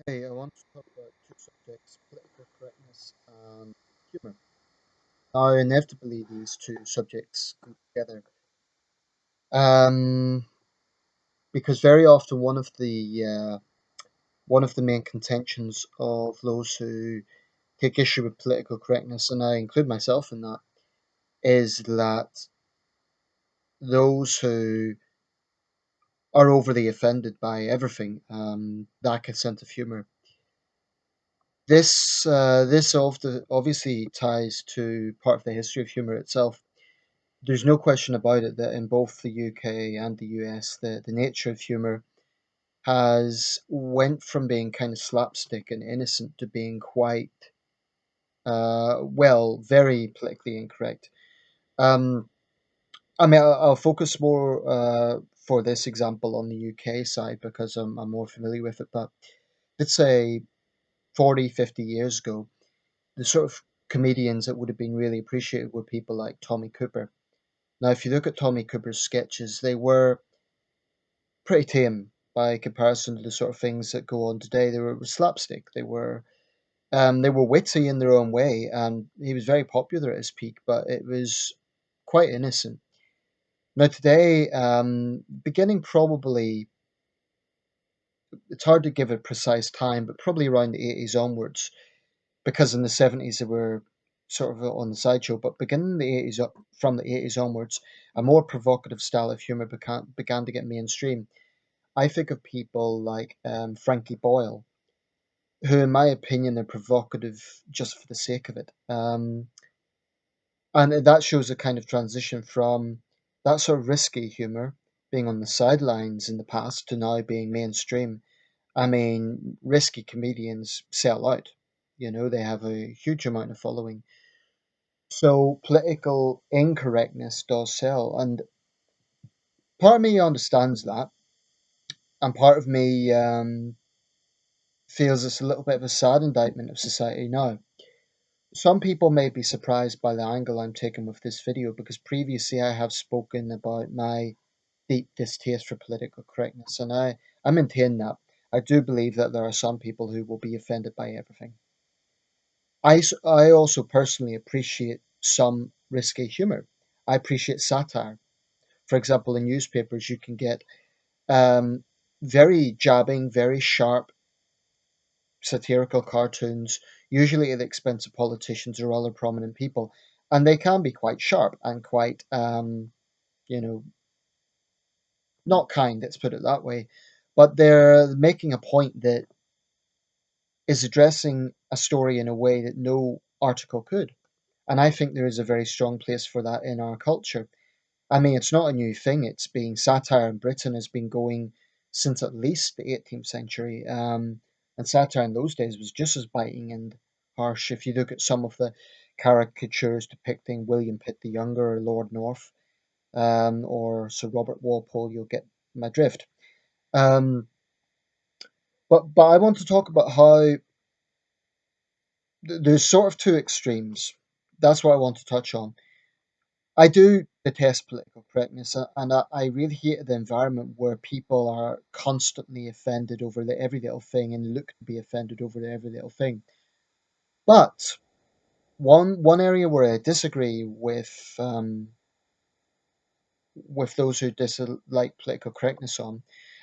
Hey, I want to talk about two subjects, political correctness and humor. Now, inevitably, these two subjects go together um, because very often one of the main contentions of those who take issue with political correctness, and I include myself in that, is that those who are overly offended by everything lack a sense of humor. This obviously ties to part of the history of humor itself. There's no question about it that in both the UK and the US, the nature of humour has went from being kind of slapstick and innocent to being quite, very politically incorrect. Um, I'll focus more for this example on the UK side because I'm more familiar with it. But let's say 40, 50 years ago, the sort of comedians that would have been really appreciated were people like Tommy Cooper. Now, if you look at Tommy Cooper's sketches, they were pretty tame by comparison to the sort of things that go on today. They were slapstick. They were witty in their own way, and he was very popular at his peak. But it was quite innocent. Now today, beginning probably, it's hard to give a precise time, but probably around the 80s onwards, because in the 70s they were sort of on the sideshow. But beginning the 80s up from the 80s onwards, a more provocative style of humor began to get mainstream. I think of people like Frankie Boyle, who, in my opinion, are provocative just for the sake of it. And that shows a kind of transition from that sort of risky humor being on the sidelines in the past to now being mainstream. I mean, risky comedians sell out. They have a huge amount of following. So political incorrectness does sell. And part of me understands that. And part of me feels it's a little bit of a sad indictment of society now. Some people may be surprised by the angle I'm taking with this video because previously I have spoken about my deep distaste for political correctness, and I maintain that. I do believe that there are some people who will be offended by everything. I also personally appreciate some risque humour. I appreciate satire. For example, in newspapers, you can get um, very jabbing, very sharp satirical cartoons, usually at the expense of politicians or other prominent people, and they can be quite sharp and quite, you know, not kind. Let's put it that way. But they're making a point that is addressing a story in a way that no article could, and I think there is a very strong place for that in our culture. I mean, it's not a new thing. It's being satire in Britain has been going since at least the 18th century. And satire in those days was just as biting and harsh. If you look at some of the caricatures depicting William Pitt the Younger or Lord North or Sir Robert Walpole, you'll get my drift. Um, but I want to talk about how there's sort of two extremes. That's what I want to touch on. I do detest political correctness, and I really hate the environment where people are constantly offended over every little thing and look to be offended over every little thing. But one area where I disagree with those who dislike political correctness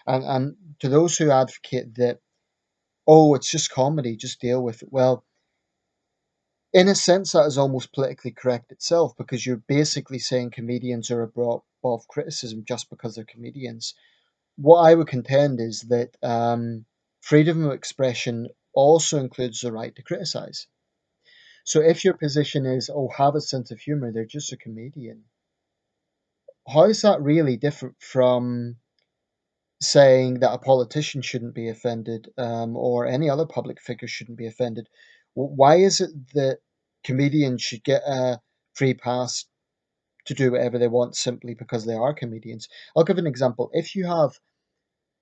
and to those who advocate that, oh, it's just comedy, just deal with it. Well, in a sense, that is almost politically correct itself because you're basically saying comedians are above criticism just because they're comedians. What I would contend is that freedom of expression also includes the right to criticize. So if your position is, oh, have a sense of humor, they're just a comedian, how is that really different from saying that a politician shouldn't be offended or any other public figure shouldn't be offended? Why is it that comedians should get a free pass to do whatever they want simply because they are comedians? I'll give an example. If you have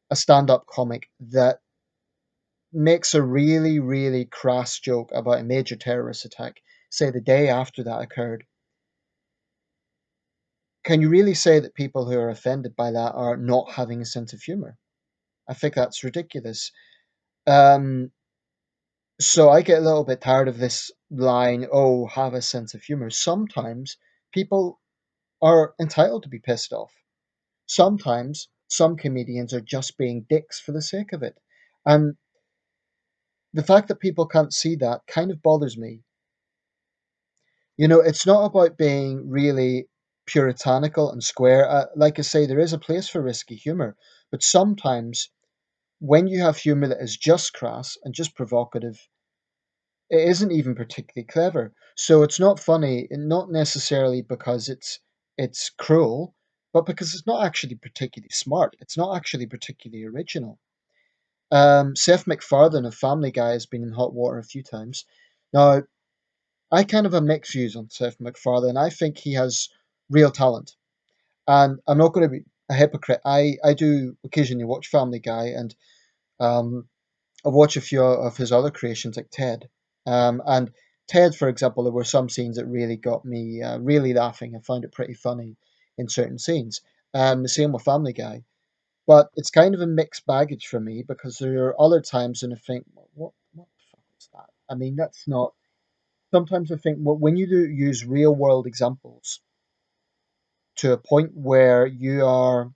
a stand up comic that makes a really, really crass joke about a major terrorist attack, say the day after that occurred, can you really say that people who are offended by that are not having a sense of humor? I think that's ridiculous. Um, so I get a little bit tired of this line, oh, have a sense of humor. Sometimes people are entitled to be pissed off. Sometimes some comedians are just being dicks for the sake of it. And the fact that people can't see that kind of bothers me. It's not about being really puritanical and square. Like I say, there is a place for risky humor, but sometimes when you have humor that is just crass and just provocative, it isn't even particularly clever. So it's not funny, and not necessarily because it's cruel, but because it's not actually particularly smart. It's not actually particularly original. Seth MacFarlane of Family Guy has been in hot water a few times. Now, I kind of have mixed views on Seth MacFarlane. I think he has real talent, and I'm not going to be a hypocrite. I do occasionally watch Family Guy, and um, I've watched a few of his other creations like Ted. And Ted, for example, there were some scenes that really got me really laughing. I found it pretty funny in certain scenes. The same with Family Guy. But it's kind of a mixed baggage for me because there are other times when I think, "Well, what the fuck is that?" I mean, that's not. Sometimes I think, well, when you do use real world examples to a point where you are,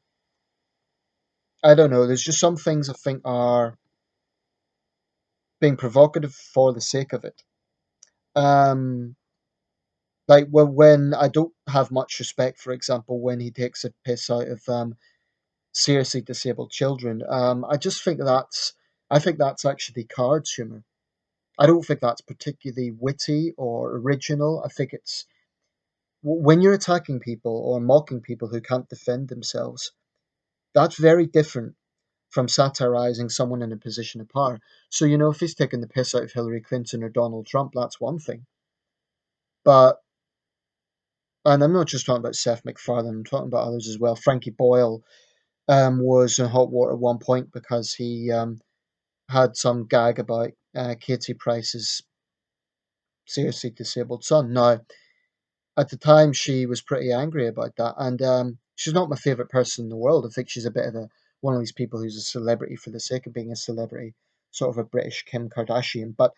I don't know, there's just some things I think are being provocative for the sake of it. Um, like when I don't have much respect, for example, when he takes a piss out of seriously disabled children. I think that's actually cards humor. I don't think that's particularly witty or original. I think it's when you're attacking people or mocking people who can't defend themselves. That's very different from satirizing someone in a position of power. So if he's taking the piss out of Hillary Clinton or Donald Trump, that's one thing. But and I'm not just talking about Seth MacFarlane, I'm talking about others as well. Frankie Boyle was in hot water at one point because he had some gag about Katie Price's seriously disabled son. Now, at the time, she was pretty angry about that, and she's not my favorite person in the world. I think she's a bit of a one of these people who's a celebrity for the sake of being a celebrity, sort of a British Kim Kardashian. But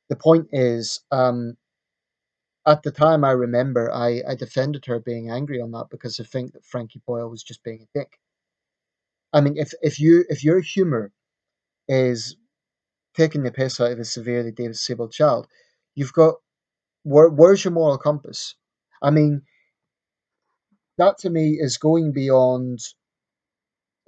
the point is, at the time, I remember I defended her being angry on that because I think that Frankie Boyle was just being a dick. I mean, if your humor is taking the piss out of a severely disabled child, you've got where's your moral compass? I mean, that to me is going beyond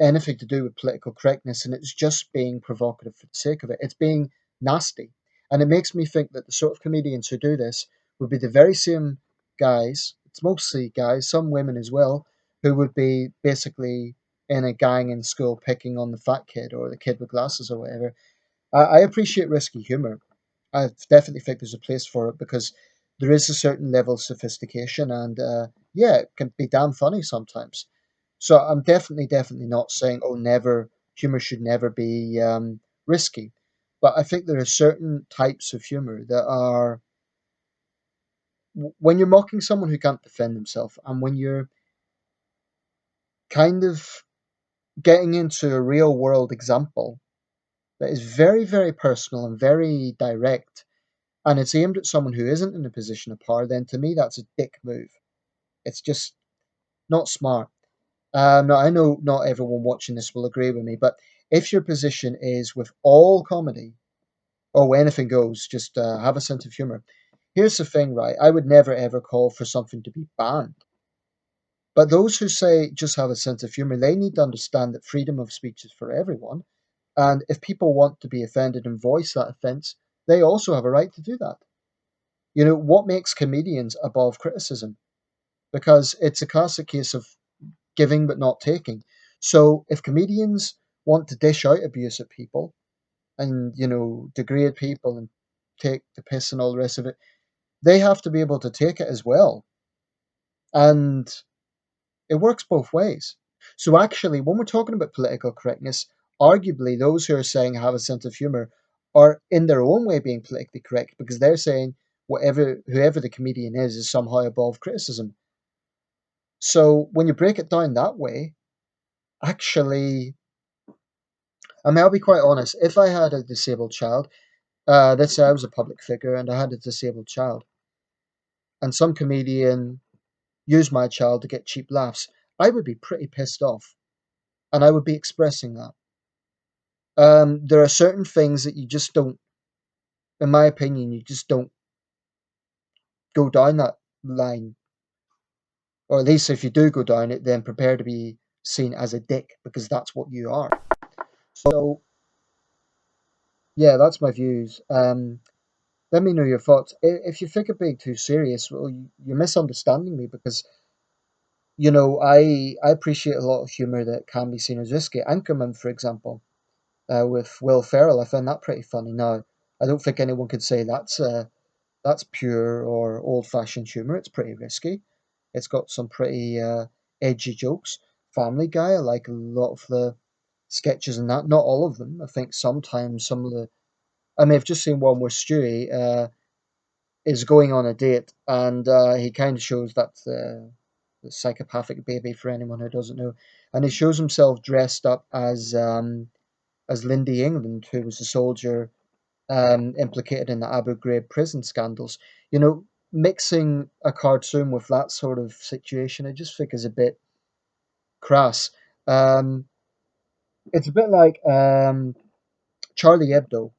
anything to do with political correctness, and it's just being provocative for the sake of it. It's being nasty, and it makes me think that the sort of comedians who do this would be the very same guys. It's mostly guys, some women as well, who would be basically in a gang in school picking on the fat kid or the kid with glasses or whatever. I appreciate risky humor. I definitely think there's a place for it because there is a certain level of sophistication, and yeah, it can be damn funny sometimes. So I'm definitely not saying, oh, never, humor should never be risky. But I think there are certain types of humor that are, when you're mocking someone who can't defend themselves, and when you're kind of getting into a real world example that is very, very personal and very direct, and it's aimed at someone who isn't in a position of power, then to me that's a dick move. It's just not smart. Now, I know not everyone watching this will agree with me, but if your position is with all comedy, oh, anything goes, just have a sense of humor. Here's the thing, right? I would never ever call for something to be banned. But those who say just have a sense of humor, they need to understand that freedom of speech is for everyone. And if people want to be offended and voice that offense, they also have a right to do that. What makes comedians above criticism? Because it's a classic case of giving but not taking. So if comedians want to dish out abuse at people and degrade people and take the piss and all the rest of it, they have to be able to take it as well. And it works both ways. So actually, when we're talking about political correctness, arguably those who are saying have a sense of humor are in their own way being politically correct because they're saying whoever the comedian is somehow above criticism. So when you break it down that way, actually I mean, I'll be quite honest. If I had a disabled child, let's say I was a public figure and I had a disabled child, and some comedian used my child to get cheap laughs, I would be pretty pissed off, and I would be expressing that. There are certain things that you just don't, in my opinion, you just don't go down that line, or at least if you do go down it, then prepare to be seen as a dick because that's what you are. So yeah, that's my views. Let me know your thoughts. If you think it being too serious, well, you're misunderstanding me because I appreciate a lot of humor that can be seen as risky. Anchorman, for example, with Will Ferrell, I found that pretty funny. Now, I don't think anyone could say that's pure or old-fashioned humor. It's pretty risky. It's got some pretty edgy jokes. Family Guy, I like a lot of the sketches in that. Not all of them. I think sometimes some of the. I mean, I've just seen one where Stewie is going on a date, and he kind of shows that the psychopathic baby for anyone who doesn't know, and he shows himself dressed up as Lindy England, who was a soldier implicated in the Abu Ghraib prison scandals. You know, mixing a cartoon with that sort of situation, I just think is a bit crass. Um, it's a bit like Charlie Hebdo.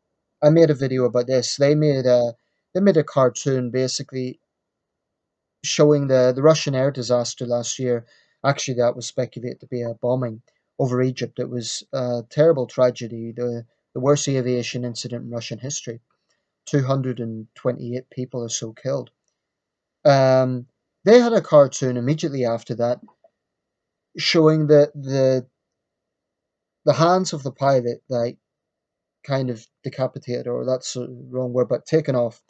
I made a video about this. They made a cartoon basically showing the Russian air disaster last year. Actually, that was speculated to be a bombing over Egypt. It was a terrible tragedy, the worst aviation incident in Russian history. 228 people or so killed. Um, they had a cartoon immediately after that showing the hands of the pilot, like kind of decapitated, or that's the wrong word, but taken off,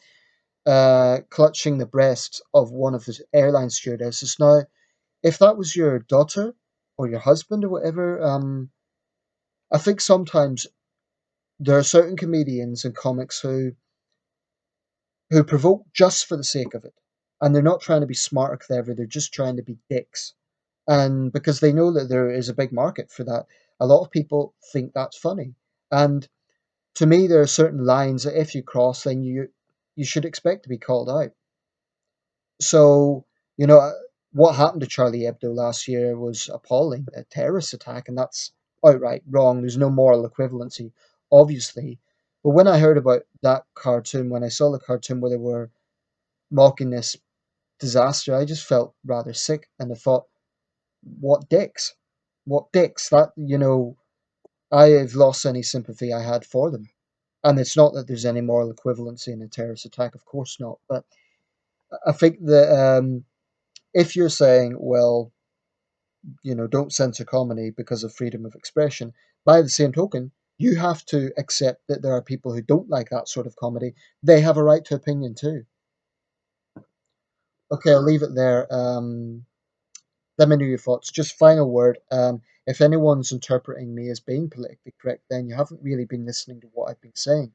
clutching the breasts of one of the airline stewardesses. Now, if that was your daughter or your husband or whatever, I think sometimes there are certain comedians and comics who provoke just for the sake of it, and they're not trying to be smart or clever. They're just trying to be dicks, and because they know that there is a big market for that, a lot of people think that's funny. And to me, there are certain lines that if you cross, then you should expect to be called out. So, you know, what happened to Charlie Hebdo last year was appalling, a terrorist attack, and that's outright wrong. There's no moral equivalency, obviously. But when I heard about that cartoon, when I saw the cartoon where they were mocking this disaster, I just felt rather sick, and I thought, what dicks? What dicks? I have lost any sympathy I had for them. And it's not that there's any moral equivalency in a terrorist attack, of course not. But I think that if you're saying, well, don't censor comedy because of freedom of expression, by the same token, you have to accept that there are people who don't like that sort of comedy. They have a right to opinion too. Okay, I'll leave it there. Let me know your thoughts. Just final word. If anyone's interpreting me as being politically correct, then you haven't really been listening to what I've been saying.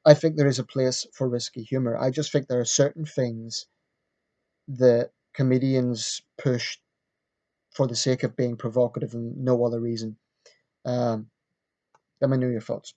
I think there is a place for risky humor. I just think there are certain things that comedians push for the sake of being provocative and no other reason. Um, Let me know your thoughts.